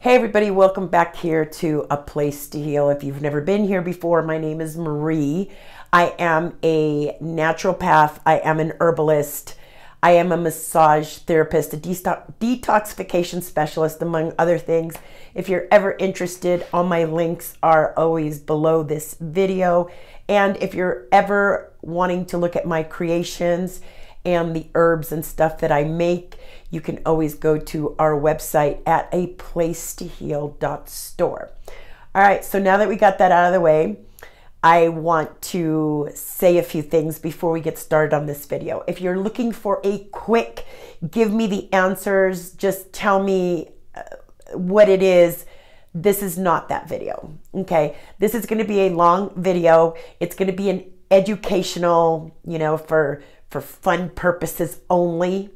Hey everybody, welcome back here to A Place to Heal. If you've never been here before, my name is Marie. I am a naturopath. I am an herbalist. I am a massage therapist, a detoxification specialist, among other things. If you're ever interested, all my links are always below this video. And if you're ever wanting to look at my creations and the herbs and stuff that I make, you can always go to our website at aplacetoheal.store. All right, so now that we got that out of the way, I want to say a few things before we get started on this video. If you're looking for a quick, give me the answers, just tell me what it is, this is not that video, okay? This is gonna be a long video. It's gonna be an educational, for fun purposes only.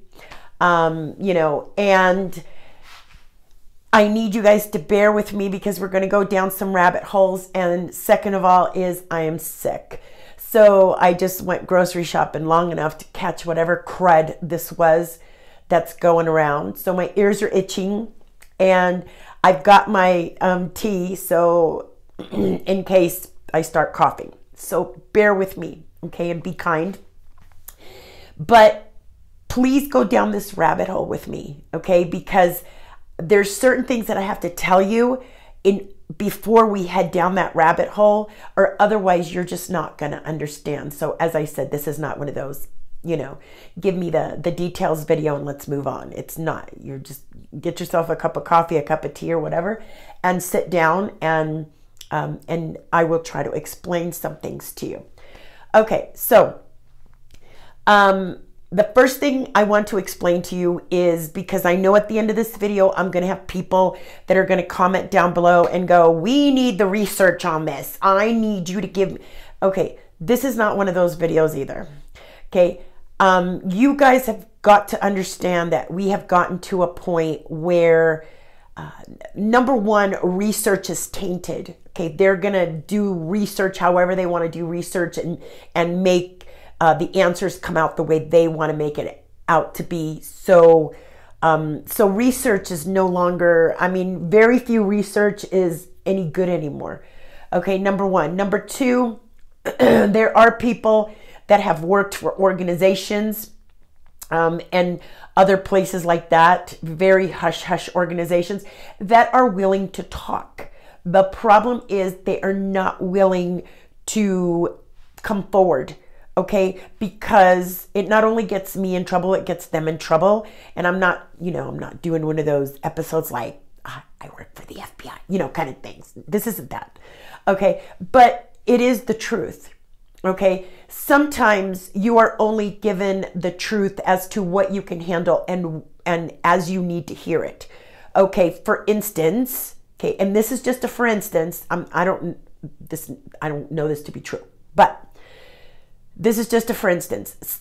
And I need you guys to bear with me because we're going to go down some rabbit holes. And second of all is I am sick. So I just went grocery shopping long enough to catch whatever crud this was that's going around. So my ears are itching and I've got my tea. So in case I start coughing, so bear with me. Okay. And be kind, but please go down this rabbit hole with me, okay? Because there's certain things that I have to tell you before we head down that rabbit hole, or otherwise you're just not gonna understand. So as I said, this is not one of those, give me the details video and let's move on. It's not. You're just get yourself a cup of coffee, a cup of tea or whatever, and sit down and I will try to explain some things to you. Okay, so the first thing I want to explain to you is, because I know at the end of this video, I'm going to have people that are going to comment down below and go, we need the research on this. I need you to give. Okay, this is not one of those videos either. Okay, you guys have got to understand that we have gotten to a point where, number one, research is tainted. Okay, they're going to do research however they want to do research and make the answers come out the way they want to make it out to be. So research is no longer, very few research is any good anymore. Okay, number one. Number two, there are people that have worked for organizations and other places like that, very hush-hush organizations that are willing to talk. The problem is they are not willing to come forward. Okay, because it not only gets me in trouble, it gets them in trouble. And I'm not, I'm not doing one of those episodes like, I work for the FBI, kind of things. This isn't that. Okay, but it is the truth. Okay, sometimes you are only given the truth as to what you can handle and as you need to hear it. Okay, for instance, okay, and this is just a for instance, I don't know this to be true, but this is just a for instance.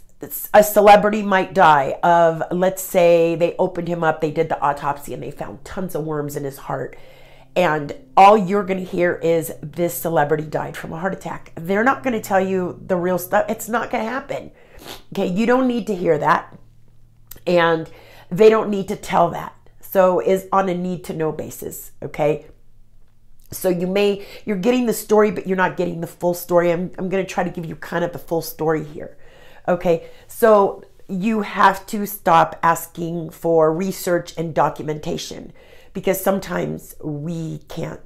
A celebrity might die of, let's say they opened him up, they did the autopsy and they found tons of worms in his heart. And all you're going to hear is this celebrity died from a heart attack. They're not going to tell you the real stuff. It's not going to happen. Okay, you don't need to hear that. And they don't need to tell that. So it's on a need to know basis, okay? So you're getting the story, but you're not getting the full story. I'm going to try to give you kind of the full story here. Okay, so you have to stop asking for research and documentation because sometimes we can't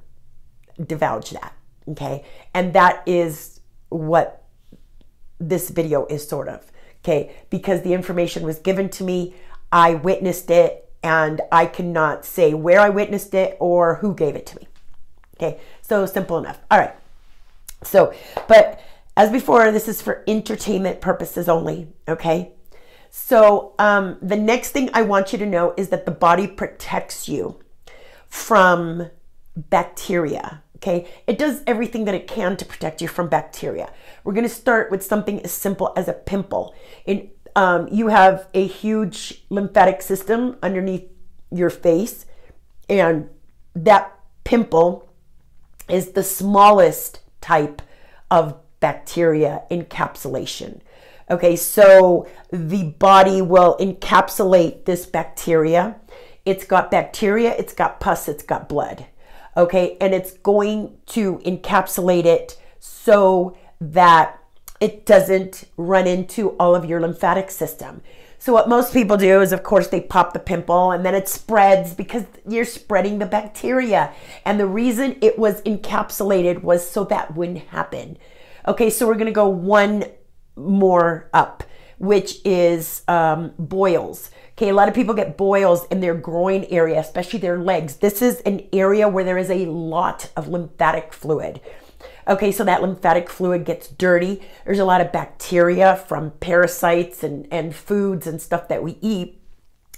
divulge that. Okay, and that is what this video is sort of. Okay, because the information was given to me, I witnessed it, and I cannot say where I witnessed it or who gave it to me. Okay, so simple enough. All right. So, but as before, this is for entertainment purposes only. Okay. So, the next thing I want you to know is that the body protects you from bacteria. Okay. It does everything that it can to protect you from bacteria. We're going to start with something as simple as a pimple. You have a huge lymphatic system underneath your face, and that pimple is the smallest type of bacteria encapsulation. Okay, so the body will encapsulate this bacteria It's got bacteria, it's got pus, it's got blood. Okay, and it's going to encapsulate it so that it doesn't run into all of your lymphatic system. So what most people do is, of course, they pop the pimple and then it spreads because you're spreading the bacteria. And the reason it was encapsulated was so that wouldn't happen. Okay, so we're going to go one more up, which is boils. Okay, a lot of people get boils in their groin area, especially their legs. This is an area where there is a lot of lymphatic fluid. Okay, so that lymphatic fluid gets dirty. There's a lot of bacteria from parasites and foods and stuff that we eat.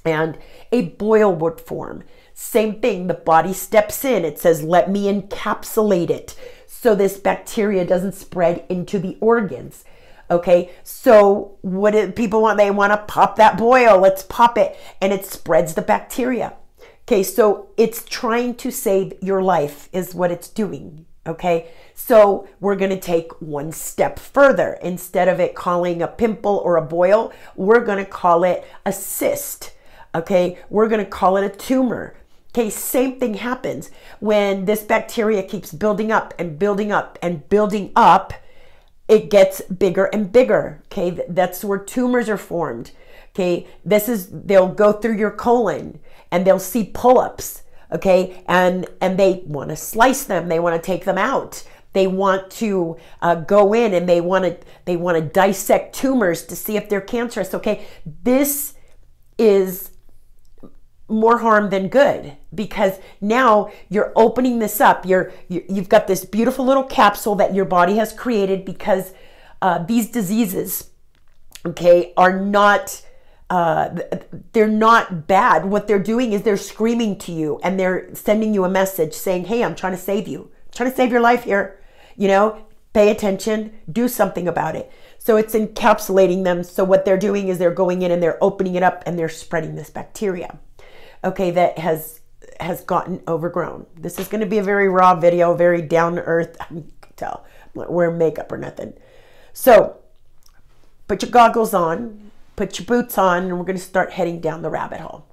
And a boil would form. Same thing, the body steps in. It says, let me encapsulate it so this bacteria doesn't spread into the organs. Okay, so what do people want? They want to pop that boil. Let's pop it. And it spreads the bacteria. Okay, so it's trying to save your life is what it's doing. Okay, so we're going to take one step further. Instead of it calling a pimple or a boil, we're going to call it a cyst. Okay, we're going to call it a tumor. Okay, same thing happens when this bacteria keeps building up and building up and building up. It gets bigger and bigger. Okay, that's where tumors are formed. Okay, they'll go through your colon and they'll see pull-ups. Okay, and they want to slice them. They want to take them out. They want to go in and they want to dissect tumors to see if they're cancerous. Okay, this is more harm than good because now you're opening this up. You've got this beautiful little capsule that your body has created because these diseases, okay, are not. They're not bad. What they're doing is they're screaming to you and they're sending you a message saying, hey, I'm trying to save you. I'm trying to save your life here. You know, pay attention, do something about it. So it's encapsulating them. So what they're doing is they're going in and they're opening it up and they're spreading this bacteria. Okay, that has gotten overgrown. This is going to be a very raw video, very down to earth. You can tell I'm not wearing makeup or nothing. So put your goggles on. Put your boots on and we're going to start heading down the rabbit hole.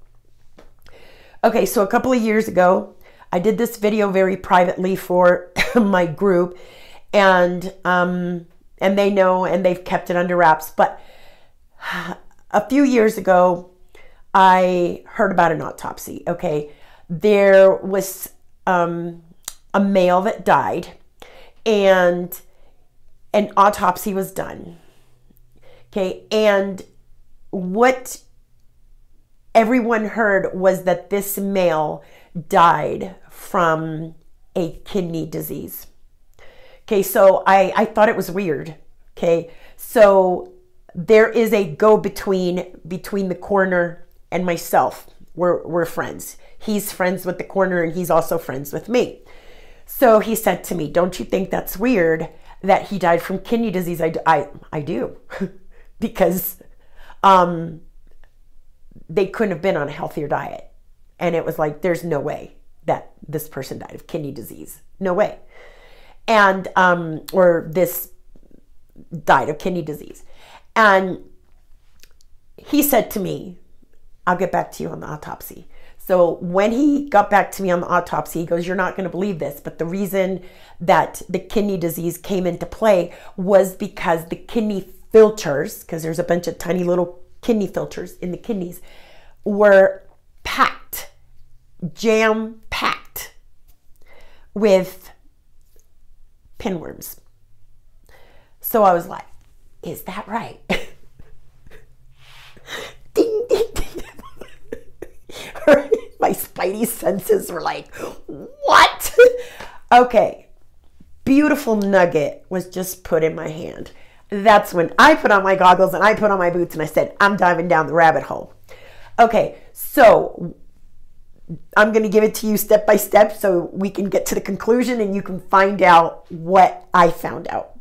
Okay, so a couple of years ago, I did this video very privately for my group and they know and they've kept it under wraps. But a few years ago, I heard about an autopsy. Okay, there was a male that died and an autopsy was done. Okay, and what everyone heard was that this male died from a kidney disease. Okay, so I thought it was weird. Okay, so there is a go-between between the coroner and myself. We're friends. He's friends with the coroner and he's also friends with me. So he said to me, don't you think that's weird that he died from kidney disease? I do. Because they couldn't have been on a healthier diet. And it was like, there's no way that this person died of kidney disease. No way. And, or this died of kidney disease. And he said to me, I'll get back to you on the autopsy. So when he got back to me on the autopsy, he goes, you're not going to believe this, but the reason that the kidney disease came into play was because the kidney filters, because there's a bunch of tiny little kidney filters in the kidneys, were packed, jam-packed with pinworms. So I was like, is that right? Ding, ding, ding. My spidey senses were like, what? Okay, beautiful nugget was just put in my hand. That's when I put on my goggles and I put on my boots and I said, I'm diving down the rabbit hole. Okay, so I'm going to give it to you step by step so we can get to the conclusion and you can find out what I found out.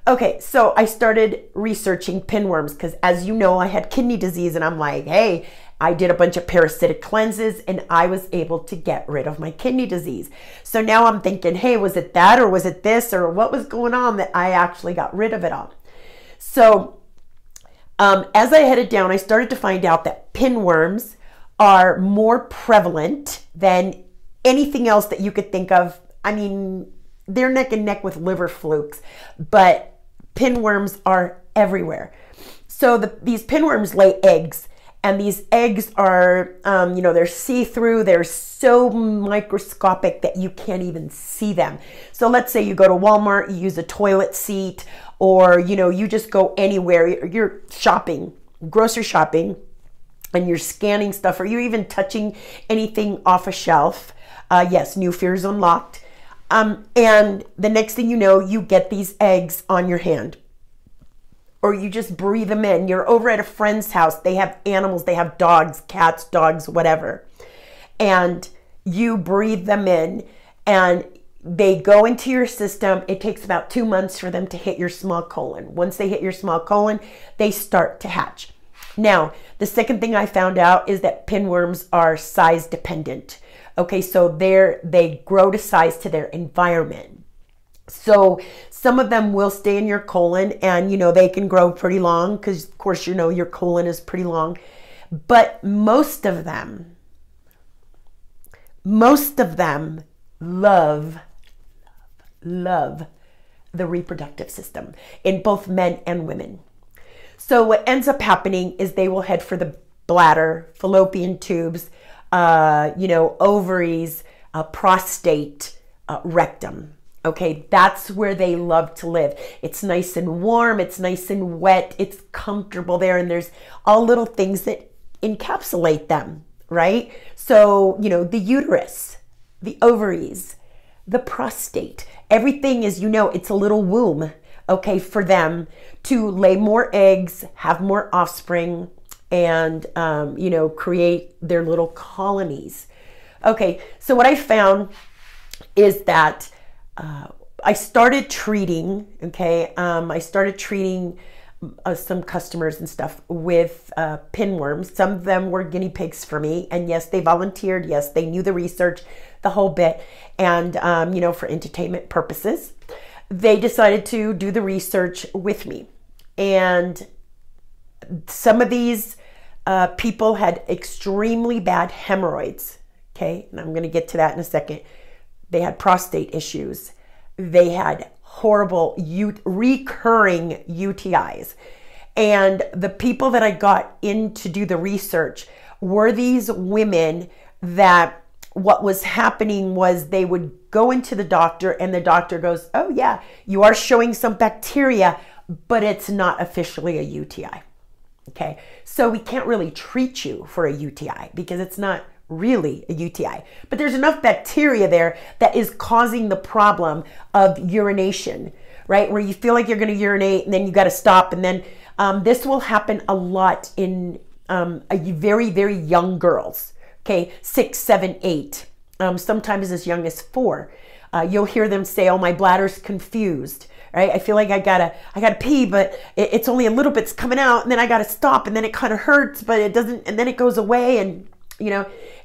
Okay, so I started researching pinworms because, as you know, I had kidney disease and I'm like, hey, I did a bunch of parasitic cleanses and I was able to get rid of my kidney disease. So now I'm thinking, hey, was it that or was it this or what was going on that I actually got rid of it all? So as I headed down, I started to find out that pinworms are more prevalent than anything else that you could think of. I mean, they're neck and neck with liver flukes, but pinworms are everywhere. So these pinworms lay eggs, and these eggs are, they're see-through. They're so microscopic that you can't even see them. So let's say you go to Walmart, you use a toilet seat, or, you just go anywhere. You're shopping, grocery shopping, and you're scanning stuff, or you're even touching anything off a shelf. Yes, new fears unlocked. And the next thing you know, you get these eggs on your hand, or you just breathe them in. You're over at a friend's house. They have animals. They have dogs, cats, dogs, whatever. And you breathe them in, and they go into your system. It takes about 2 months for them to hit your small colon. Once they hit your small colon, they start to hatch. Now, the second thing I found out is that pinworms are size dependent. Okay, so they grow to size to their environment. So some of them will stay in your colon, and they can grow pretty long because, of course, your colon is pretty long. But most of them love the reproductive system in both men and women. So what ends up happening is they will head for the bladder, fallopian tubes, ovaries, prostate, rectum. Okay, that's where they love to live. It's nice and warm. It's nice and wet. It's comfortable there. And there's all little things that encapsulate them, right? So, the uterus, the ovaries, the prostate, everything is, it's a little womb, okay, for them to lay more eggs, have more offspring, and, create their little colonies. Okay, so what I found is that I started treating, some customers and stuff with pinworms. Some of them were guinea pigs for me. And yes, they volunteered. Yes, they knew the research, the whole bit. And, for entertainment purposes, they decided to do the research with me. And some of these people had extremely bad hemorrhoids. Okay, and I'm going to get to that in a second. They had prostate issues. They had horrible recurring UTIs. And the people that I got in to do the research were these women that what was happening was they would go into the doctor, and the doctor goes, oh yeah, you are showing some bacteria, but it's not officially a UTI. Okay, so we can't really treat you for a UTI because it's not really a UTI, but there's enough bacteria there that is causing the problem of urination, right? Where you feel like you're going to urinate and then you got to stop. And then this will happen a lot in very, very young girls. Okay, 6, 7, 8, sometimes as young as 4. You'll hear them say, oh, my bladder's confused. Right? I feel like I gotta pee, but it's only a little bit's coming out, and then I gotta stop, and then it kind of hurts, but it doesn't, and then it goes away, and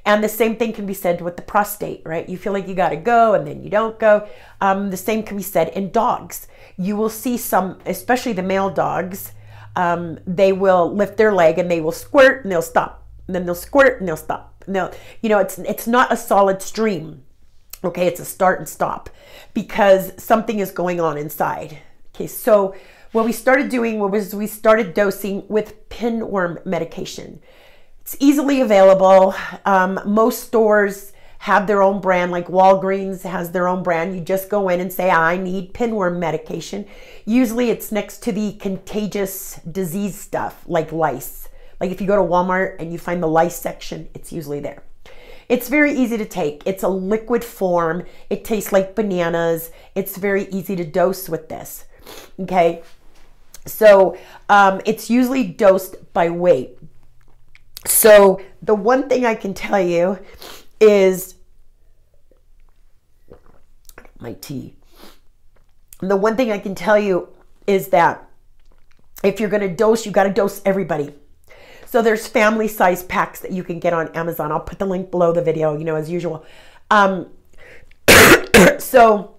and the same thing can be said with the prostate, right? You feel like you gotta go, and then you don't go. The same can be said in dogs. You will see some, especially the male dogs, they will lift their leg and they will squirt and they'll stop, and then they'll squirt and they'll stop. No, it's not a solid stream. Okay, it's a start and stop because something is going on inside. Okay, so what we started doing was we started dosing with pinworm medication. It's easily available. Most stores have their own brand, like Walgreens has their own brand. You just go in and say, I need pinworm medication. Usually it's next to the contagious disease stuff like lice. Like if you go to Walmart and you find the lice section, it's usually there. It's very easy to take. It's a liquid form. It tastes like bananas. It's very easy to dose with this. Okay, so it's usually dosed by weight. So the one thing I can tell you is my tea. The one thing I can tell you is that if you're going to dose, you got to dose everybody. So there's family size packs that you can get on Amazon. I'll put the link below the video, as usual. So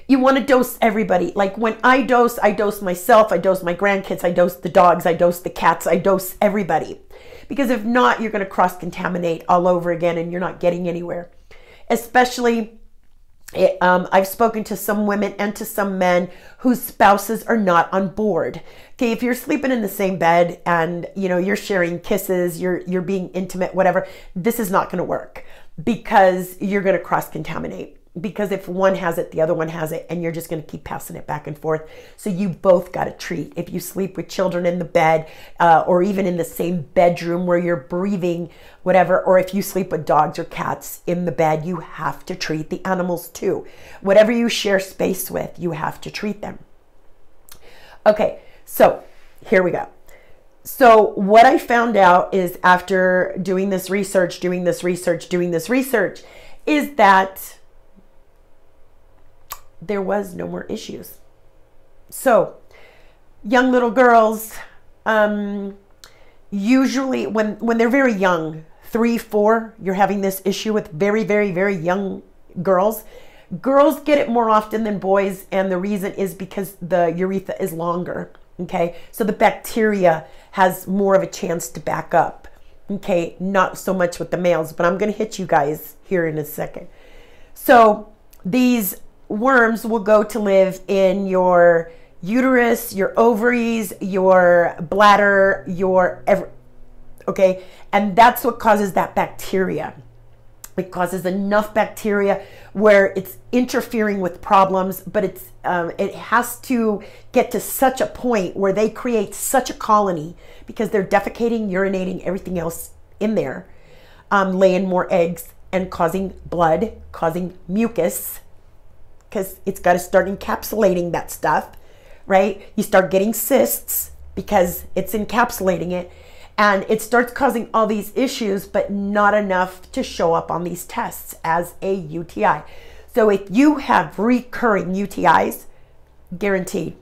you want to dose everybody. Like when I dose myself, I dose my grandkids, I dose the dogs, I dose the cats, I dose everybody. Because if not, you're going to cross-contaminate all over again and you're not getting anywhere. Especially, I've spoken to some women and to some men whose spouses are not on board. Okay, if you're sleeping in the same bed and, you know, you're sharing kisses, you're being intimate, whatever, this is not going to work because you're going to cross-contaminate. Because if one has it, the other one has it, and you're just going to keep passing it back and forth. So you both got to treat. If you sleep with children in the bed, or even in the same bedroom where you're breathing, whatever, or if you sleep with dogs or cats in the bed, you have to treat the animals too. Whatever you share space with, you have to treat them. Okay, so here we go. So what I found out is after doing this research, is that there was no more issues. So young little girls, usually when they're very young, 3, 4, you're having this issue with very, very, very young girls. Girls get it more often than boys, and the reason is because the urethra is longer, okay? So the bacteria has more of a chance to back up, okay? Not so much with the males, but I'm gonna hit you guys here in a second. So these worms will go to live in your uterus, your ovaries, your bladder, okay? And that's what causes that bacteria. It causes enough bacteria where it's interfering with problems, but it has to get to such a point where they create such a colony because they're defecating, urinating, everything else in there, laying more eggs and causing blood, causing mucus, because it's got to start encapsulating that stuff, right? You start getting cysts because it's encapsulating it, and it starts causing all these issues, but not enough to show up on these tests as a UTI. So if you have recurring UTIs, guaranteed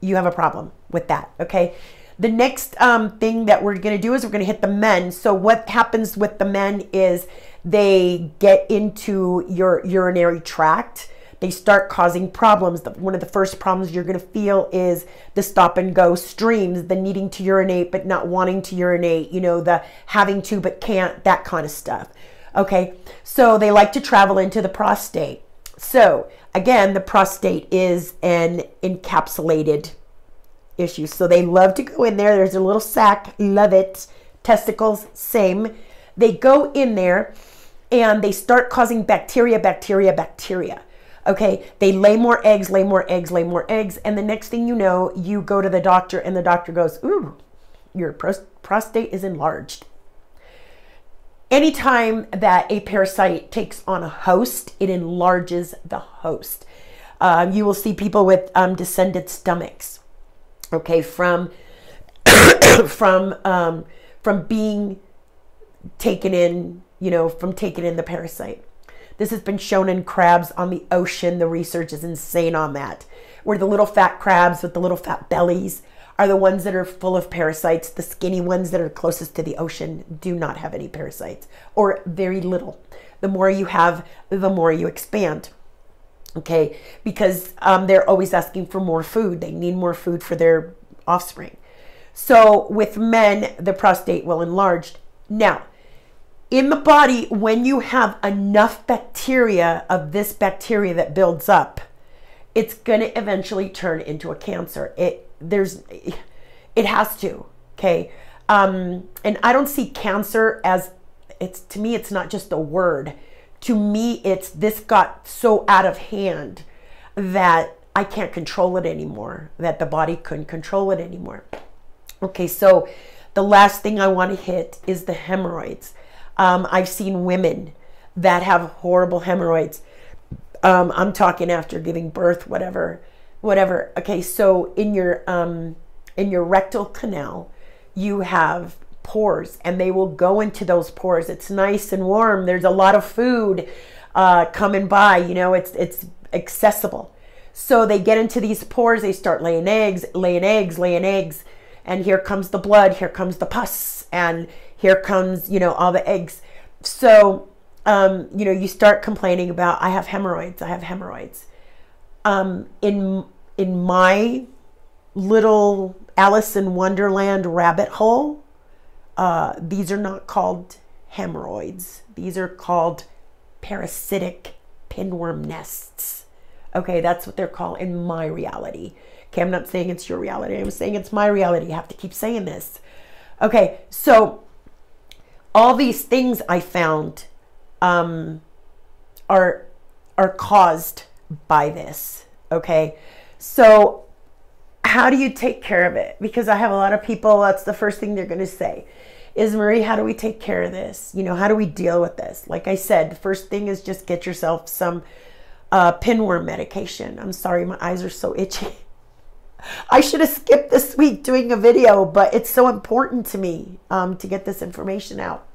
you have a problem with that, okay? The next thing that we're going to do is we're going to hit the men. So what happens with the men is they get into your urinary tract. They start causing problems. One of the first problems you're going to feel is the stop and go streams, the needing to urinate but not wanting to urinate, you know, the having to but can't, that kind of stuff. Okay, so they like to travel into the prostate. So again, the prostate is an encapsulated issue. So they love to go in there. There's a little sac, love it. Testicles, same. They go in there and they start causing bacteria. Okay, they lay more eggs, and the next thing you know, you go to the doctor and the doctor goes, ooh, your prostate is enlarged. Anytime that a parasite takes on a host, it enlarges the host. You will see people with descended stomachs, okay, from being taken in, you know, from taking in the parasite. This has been shown in crabs on the ocean. The research is insane on that. Where the little fat crabs with the little fat bellies are the ones that are full of parasites. The skinny ones that are closest to the ocean do not have any parasites, or very little. The more you have, the more you expand. Okay, because they're always asking for more food. They need more food for their offspring. So with men, the prostate will enlarge. Now, in the body, when you have enough bacteria of this bacteria that builds up, it's going to eventually turn into a cancer. It has to, okay? And I don't see cancer as, to me, it's not just a word. To me, it's this got so out of hand that I can't control it anymore, that the body couldn't control it anymore. Okay, so the last thing I want to hit is the hemorrhoids. I've seen women that have horrible hemorrhoids. I'm talking after giving birth, whatever. Okay, so in your rectal canal, you have pores, and they will go into those pores. It's nice and warm. There's a lot of food coming by. You know, it's accessible. So they get into these pores. They start laying eggs, and here comes the blood. Here comes the pus, and here comes, you know, all the eggs. So, you know, you start complaining about, I have hemorrhoids. In my little Alice in Wonderland rabbit hole, These are not called hemorrhoids. These are called parasitic pinworm nests. Okay, that's what they're called in my reality. Okay, I'm not saying it's your reality. I'm saying it's my reality. You have to keep saying this. Okay, so all these things I found are caused by this. Okay, so how do you take care of it? Because I have a lot of people, that's the first thing they're going to say is, Marie, how do we take care of this? You know, how do we deal with this? Like I said, the first thing is just get yourself some pinworm medication. I'm sorry, my eyes are so itchy. I should have skipped this week doing a video, but it's so important to me to get this information out.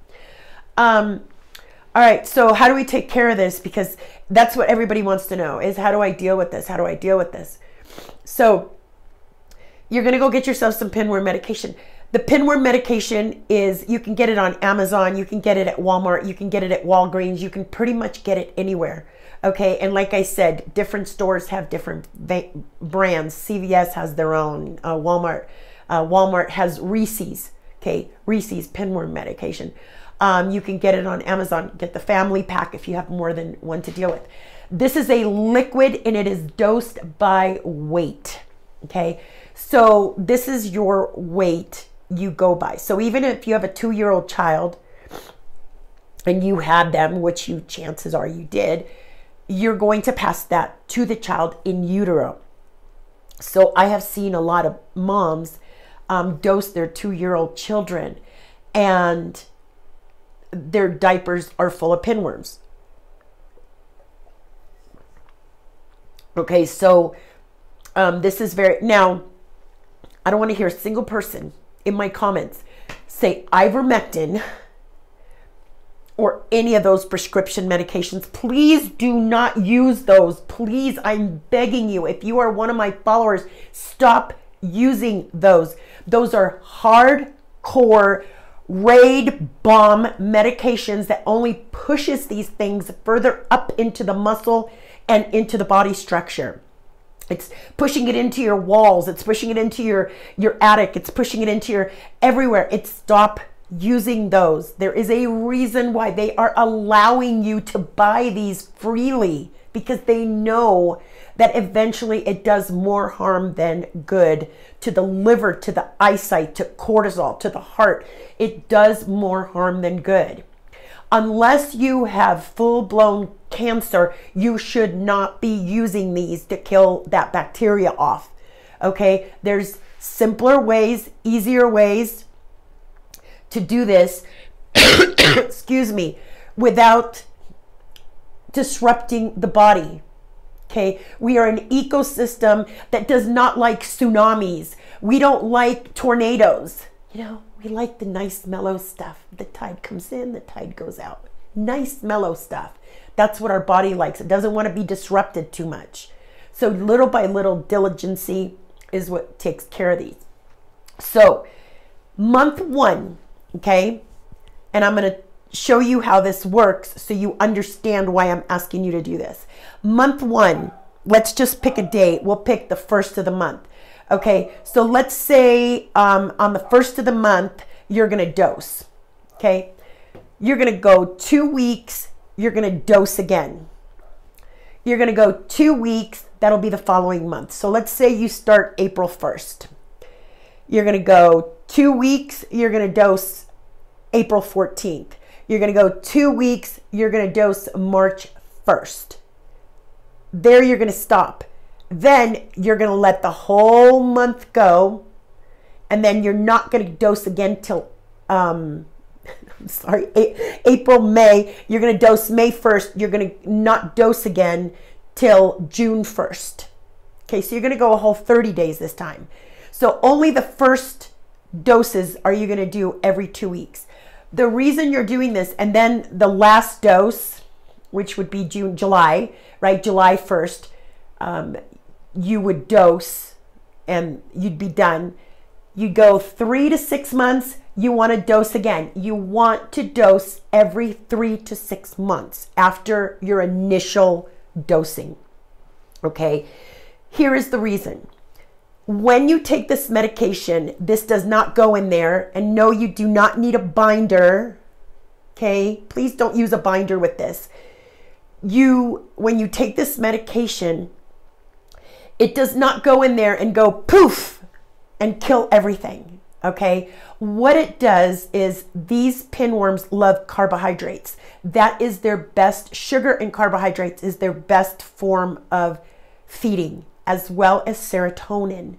All right, so how do we take care of this? Because that's what everybody wants to know is, how do I deal with this? How do I deal with this? So you're going to go get yourself some pinworm medication. The pinworm medication is, you can get it on Amazon, you can get it at Walmart, you can get it at Walgreens, you can pretty much get it anywhere. Okay, and like I said, different stores have different brands. CVS has their own. Walmart has Reese's. Okay, Reese's pinworm medication. You can get it on Amazon. Get the family pack if you have more than one to deal with. This is a liquid and it is dosed by weight. Okay, so this is your weight you go by. So even if you have a 2-year-old child and you had them, which you chances are you did, you're going to pass that to the child in utero. So I have seen a lot of moms dose their 2-year-old children and their diapers are full of pinworms. Okay, so this is very, now I don't want to hear a single person in my comments say ivermectin or any of those prescription medications. Please do not use those. Please, I'm begging you. If you are one of my followers, stop using those. Those are hardcore raid bomb medications that only pushes these things further up into the muscle and into the body structure. It's pushing it into your walls. It's pushing it into your attic. It's pushing it into your everywhere. Stop using those. There is a reason why they are allowing you to buy these freely, because they know that eventually it does more harm than good to the liver, to the eyesight, to cortisol, to the heart. It does more harm than good. Unless you have full-blown cancer, you should not be using these to kill that bacteria off. Okay, there's simpler ways, easier ways to do this, excuse me, without disrupting the body. Okay, we are an ecosystem that does not like tsunamis. We don't like tornadoes. You know, we like the nice mellow stuff. The tide comes in, the tide goes out. Nice mellow stuff. That's what our body likes. It doesn't want to be disrupted too much. So little by little, diligency is what takes care of these. So month 1, okay, and I'm going to show you how this works so you understand why I'm asking you to do this. Month 1, let's just pick a date. We'll pick the 1st of the month. Okay, so let's say on the 1st of the month, you're going to dose. Okay, you're going to go 2 weeks. You're going to dose again. You're going to go 2 weeks. That'll be the following month. So let's say you start April 1st. You're going to go 2 weeks. You're going to dose April 14th. You're going to go 2 weeks. You're going to dose March 1st. There you're going to stop. Then you're going to let the whole month go. And then you're not going to dose again till, I'm sorry, April, May. You're going to dose May 1st. You're going to not dose again till June 1st. Okay, so you're going to go a whole 30 days this time. So only the first doses are you going to do every 2 weeks. The reason you're doing this, and then the last dose, which would be July, right? July 1st, you would dose and you'd be done. You go 3 to 6 months, you want to dose again. You want to dose every 3 to 6 months after your initial dosing. Okay, here is the reason. When you take this medication, this does not go in there. And no, you do not need a binder. Okay, please don't use a binder with this. When you take this medication, it does not go in there and go poof and kill everything. Okay, what it does is these pinworms love carbohydrates. That is their best, sugar and carbohydrates is their best form of feeding, as well as serotonin.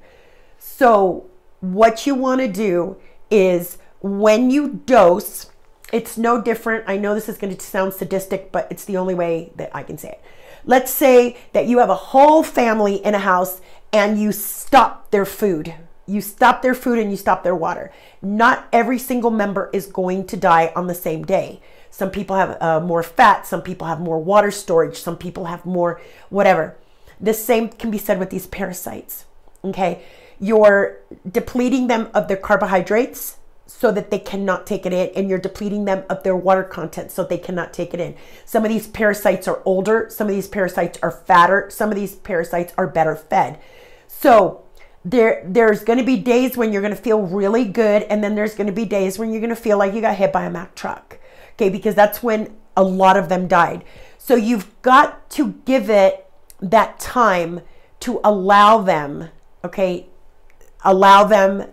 So what you want to do is when you dose, it's no different. I know this is going to sound sadistic, but it's the only way that I can say it. Let's say that you have a whole family in a house and you stop their food. You stop their food and you stop their water. Not every single member is going to die on the same day. Some people have more fat. Some people have more water storage. Some people have more whatever. The same can be said with these parasites. Okay. You're depleting them of their carbohydrates so that they cannot take it in, and you're depleting them of their water content so they cannot take it in. Some of these parasites are older. Some of these parasites are fatter. Some of these parasites are better fed. So there's going to be days when you're going to feel really good, and then there's going to be days when you're going to feel like you got hit by a Mack truck. Okay, because that's when a lot of them died. So you've got to give it that time to allow them, okay, allow them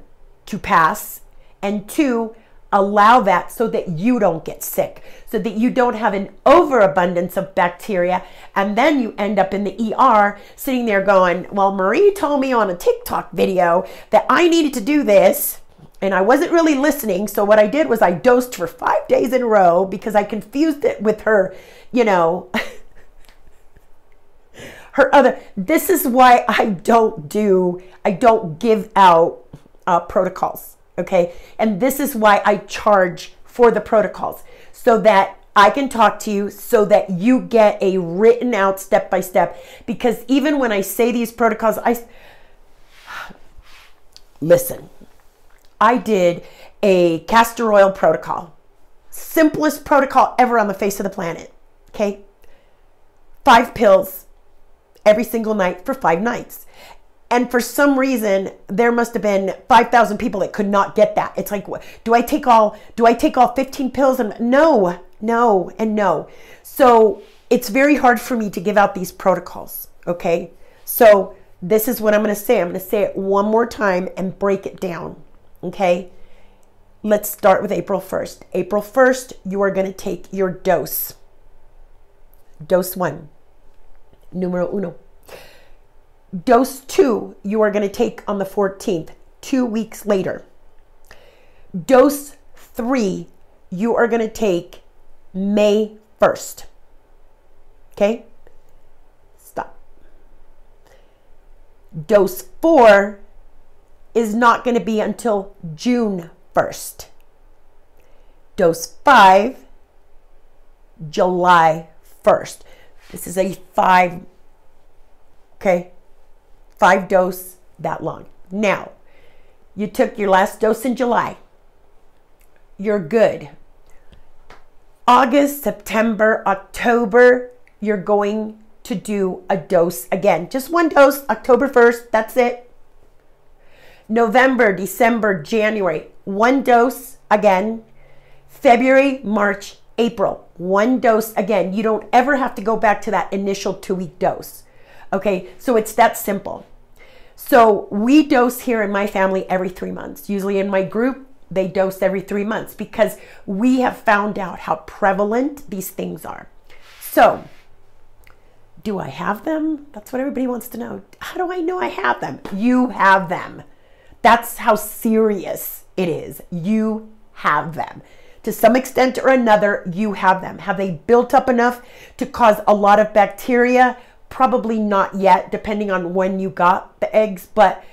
to pass, and two, allow that so that you don't get sick, so that you don't have an overabundance of bacteria, and then you end up in the ER sitting there going, well, Marie told me on a TikTok video that I needed to do this, and I wasn't really listening, so what I did was I dosed for 5 days in a row because I confused it with her, you know, her other. This is why I don't give out protocols. Okay. And this is why I charge for the protocols, so that I can talk to you, so that you get a written out step by step. Because even when I say these protocols, listen, I did a castor oil protocol, simplest protocol ever on the face of the planet. Okay. 5 pills every single night for 5 nights. And for some reason, there must have been 5,000 people that could not get that. It's like, do I take all 15 pills? And no. So it's very hard for me to give out these protocols. Okay. So this is what I'm going to say. I'm going to say it one more time and break it down. Okay. Let's start with April 1st. April 1st, you are going to take your dose. Dose 1. Numero uno. Dose 2, you are going to take on the 14th, 2 weeks later. Dose 3, you are going to take May 1st. Okay? Stop. Dose 4 is not going to be until June 1st. Dose 5, July 1st. This is a 5 dose that long. Now, you took your last dose in July. You're good. August, September, October, you're going to do a dose again. Just one dose, October 1st, that's it. November, December, January, one dose again. February, March, April, one dose again. You don't ever have to go back to that initial 2-week dose. Okay, so it's that simple. So we dose here in my family every 3 months. Usually in my group, they dose every 3 months because we have found out how prevalent these things are. So, do I have them? That's what everybody wants to know. How do I know I have them? You have them. That's how serious it is. You have them. To some extent or another, you have them. Have they built up enough to cause a lot of bacteria? Probably not yet, depending on when you got the eggs, but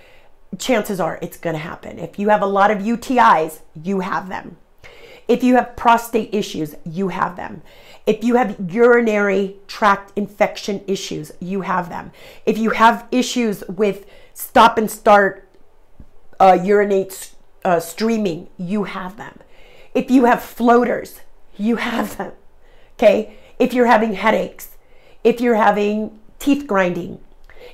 chances are it's going to happen. If you have a lot of UTIs, you have them. If you have prostate issues, you have them. If you have urinary tract infection issues, you have them. If you have issues with stop and start urinate streaming, you have them. If you have floaters, you have them. Okay? If you're having headaches, if you're having teeth grinding,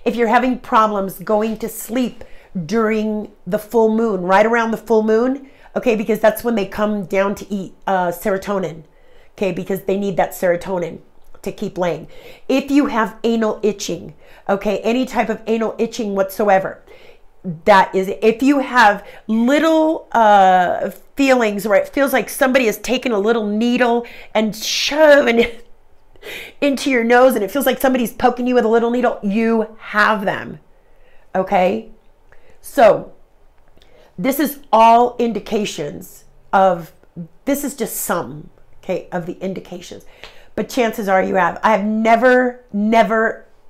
if you're having problems going to sleep, during the full moon, right around the full moon, okay, because that's when they come down to eat serotonin, okay, because they need that serotonin to keep laying. If you have anal itching, okay, any type of anal itching whatsoever, that is, if you have little feelings where it feels like somebody has taken a little needle and shoving it into your nose and it feels like somebody's poking you with a little needle, you have them, okay? So this is all indications of, this is just some, okay, of the indications, but chances are you have. I have never,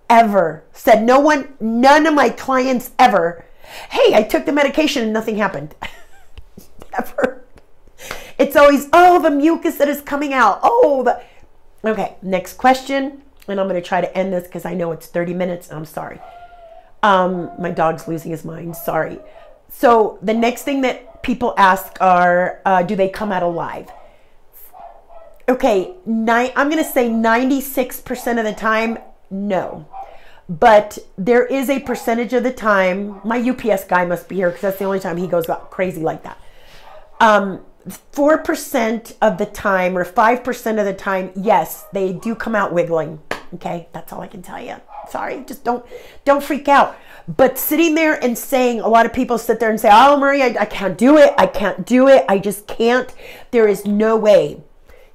ever said, none of my clients ever, hey, I took the medication and nothing happened. Never. It's always, oh, the mucus that is coming out. Oh, okay, next question. And I'm going to try to end this because I know it's 30 minutes. I'm sorry. My dog's losing his mind. Sorry. So the next thing that people ask are, do they come out alive? Okay, I'm going to say 96% of the time, no. But there is a percentage of the time, my UPS guy must be here because that's the only time he goes crazy like that. 4% of the time or 5% of the time, yes, they do come out wiggling. Okay, that's all I can tell you. Sorry, just don't freak out. But sitting there and saying, a lot of people sit there and say, oh, Marie, I can't do it. I can't do it. I just can't. There is no way.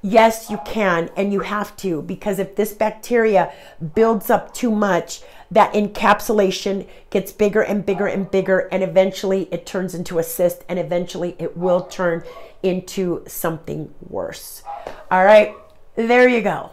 Yes, you can, and you have to, because if this bacteria builds up too much, that encapsulation gets bigger and bigger and bigger, and eventually it turns into a cyst, and eventually it will turn into something worse. All right, there you go.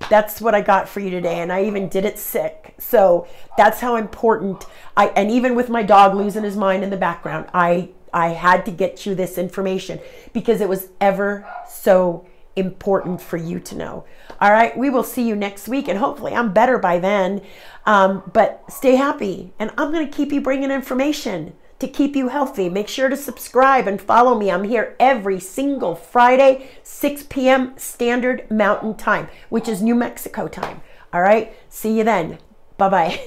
That's what I got for you today, and I even did it sick. So that's how important and even with my dog losing his mind in the background, I had to get you this information because it was ever so important for you to know. All right, we will see you next week, and hopefully I'm better by then. But stay happy, and I'm going to keep you bringing information to keep you healthy. Make sure to subscribe and follow me. I'm here every single Friday, 6 p.m. Standard Mountain Time, which is New Mexico time. All right, see you then. Bye-bye.